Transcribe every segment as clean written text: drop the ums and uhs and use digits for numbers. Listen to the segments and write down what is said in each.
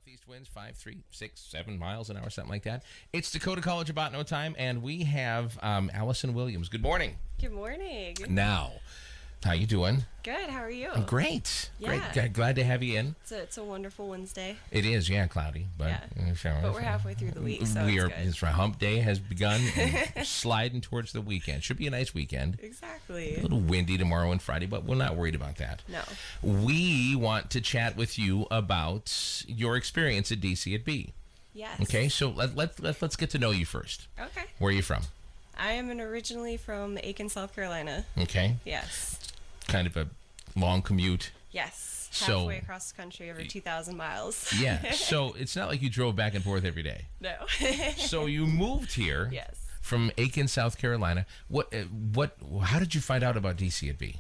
Southeast winds 5, 3, 6, 7 miles an hour, something like that. It's Dakota College about no time, and we have Allison Williams. Good morning. Good morning. Now, how you doing? Good. How are you? I'm great. Yeah. Great. Glad to have you in. It's a wonderful Wednesday. It is, yeah, cloudy, but But we're halfway through the week, so we it's are. good. It's right. Hump day has begun, and sliding towards the weekend. Should be a nice weekend. Exactly. A little windy tomorrow and Friday, but we're not worried about that. No. We want to chat with you about your experience at DCB. Yes. Okay, so let's get to know you first. Okay. Where are you from? I am originally from Aiken, South Carolina. Okay. Yes. Kind of a long commute. Yes. So- Halfway across the country, over 2,000 miles. Yeah. So it's not like you drove back and forth every day. No. So you moved here. Yes. From Aiken, South Carolina. How did you find out about DCB?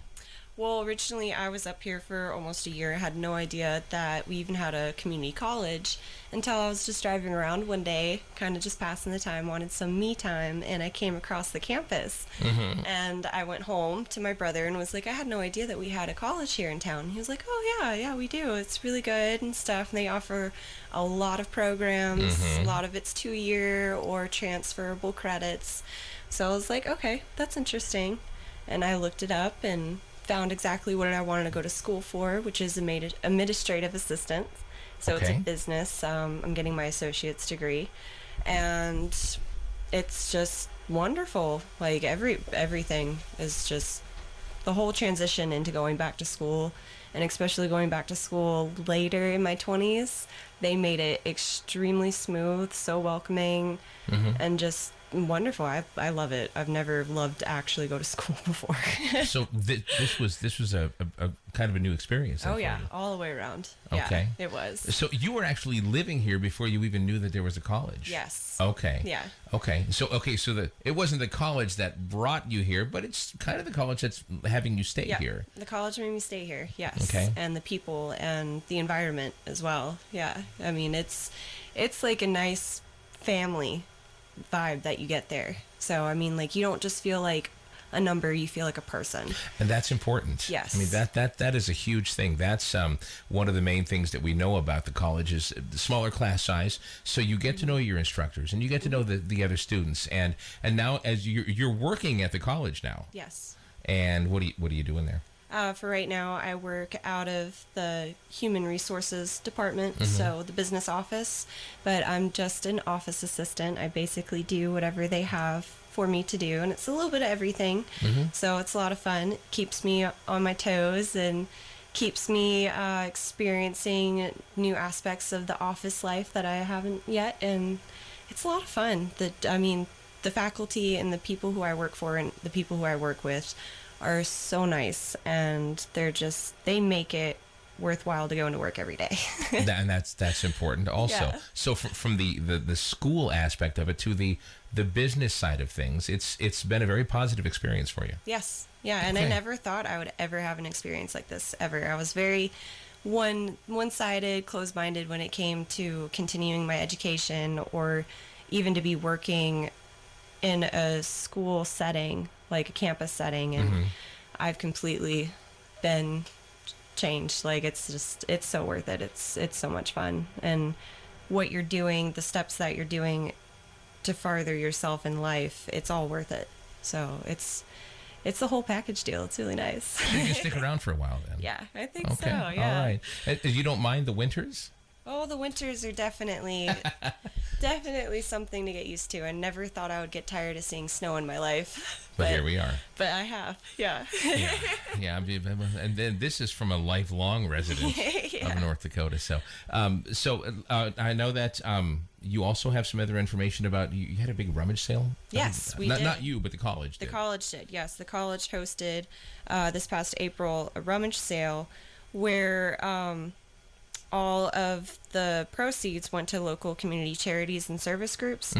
Well, originally I was up here for almost a year. I had no idea that we even had a community college until I was just driving around one day, kind of just passing the time, wanted some me time, and I came across the campus. Mm-hmm. And I went home to my brother and was like, I had no idea that we had a college here in town. He was like, oh, yeah, we do. It's really good and stuff. And they offer a lot of programs. Mm-hmm. A lot of it's 2-year or transferable credits. So I was like, okay, that's interesting. And I looked it up and found exactly what I wanted to go to school for, which is administrative assistant. So Okay. it's a business. I'm getting my associate's degree, and it's just wonderful. Like everything is just the whole transition into going back to school, and especially going back to school later in my 20s. They made it extremely smooth, so welcoming, and just wonderful. I love it. I've never loved to actually go to school before. So this was a kind of a new experience. then Oh for yeah, you. all the way around. Okay. Yeah, it was. So you were actually living here before you even knew that there was a college. Yes. Okay. Yeah. Okay. So it wasn't the college that brought you here, but it's kind of the college that's having you stay Yeah. here. The college made me stay here. Yes. Okay. And the people and the environment as well. Yeah. I mean, it's like a nice family vibe that you get there. So I mean, like, you don't just feel like a number, you feel like a person. And that's important. Yes. I mean, that is a huge thing. That's one of the main things that we know about the college is the smaller class size. So you get to know your instructors and you get to know the other students. And now as you're working at the college now. Yes. And what are you doing there? For right now, I work out of the human resources department, so the business office, but I'm just an office assistant. I basically do whatever they have for me to do, and it's a little bit of everything. So it's a lot of fun. It keeps me on my toes and keeps me experiencing new aspects of the office life that I haven't yet, and it's a lot of fun. The faculty and the people who I work for and the people who I work with are so nice, and they make it worthwhile to go into work every day. And that's important also. Yeah. So from the school aspect of it to the business side of things, it's been a very positive experience for you. Yes. Yeah. And Okay. I never thought I would ever have an experience like this ever. I was very one-sided, closed-minded when it came to continuing my education or even to be working in a school setting, like a campus setting. And I've completely been changed. Like, it's so worth it. It's so much fun. And what you're doing, the steps that you're doing to farther yourself in life, it's all worth it. So it's the whole package deal. It's really nice. So you can stick around for a while then. Yeah, I think Okay. so. Yeah. All right. You don't mind the winters? Oh, the winters are definitely something to get used to. I never thought I would get tired of seeing snow in my life. But here we are. But I have, yeah. Yeah. And then this is from a lifelong resident of North Dakota. So, I know that you also have some other information about you had a big rummage sale. Yes, we did. Not you, but the college The did. college did, yes. The college hosted this past April a rummage sale where all of the proceeds went to local community charities and service groups.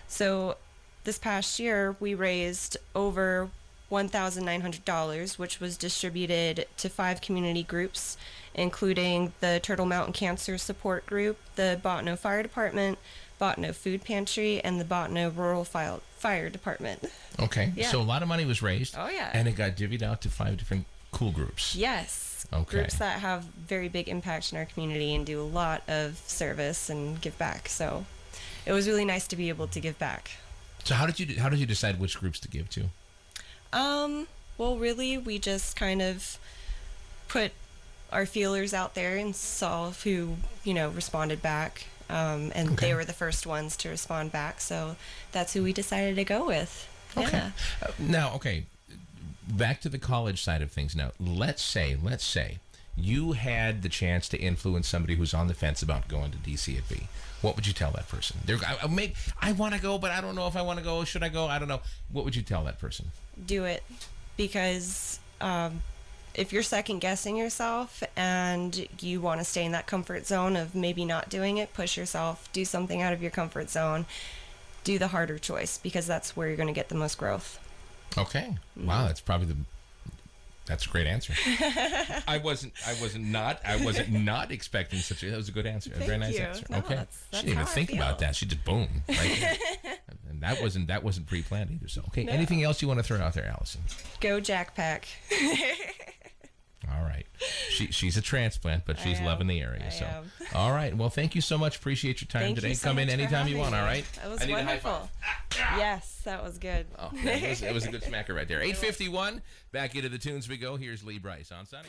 So this past year, we raised over $1,900, which was distributed to 5 community groups, including the Turtle Mountain Cancer Support Group, the Bottineau Fire Department, Bottineau Food Pantry, and the Bottineau Rural Fire Department. Okay. Yeah. So a lot of money was raised. Oh, yeah. And it got divvied out to 5 different cool groups. Yes. Okay. Groups that have very big impact in our community and do a lot of service and give back. So it was really nice to be able to give back. So how did you decide which groups to give to? Well, really, we just kind of put our feelers out there and saw who, responded back. And Okay. they were the first ones to respond back. So that's who we decided to go with. Okay. Yeah. Now, okay, back to the college side of things. Now, let's say you had the chance to influence somebody who's on the fence about going to DCB. What would you tell that person? I want to go, but I don't know if I want to go. Should I go? I don't know. What would you tell that person? Do it, because if you're second guessing yourself and you want to stay in that comfort zone of maybe not doing it, push yourself, do something out of your comfort zone, do the harder choice, because that's where you're going to get the most growth. Okay. Wow, that's a great answer. I wasn't not expecting such that was a good answer. A very nice you. answer. No, Okay. that's She didn't even how I think feel. about that. She just boom. Right there. And that wasn't pre-planned either. So okay. No. Anything else you want to throw out there, Allison? Go Jack Pack. All right. She's a transplant, but she's I am. loving the area. I so am. all right. Well, thank you so much. Appreciate your time Thank today. you so Come in much for anytime you having want. All me. right. That was I need a high wonderful. five. Yes, that was good. Oh, it was a good smacker right there. 8:51. Back into the tunes we go. Here's Lee Bryce on Sunny.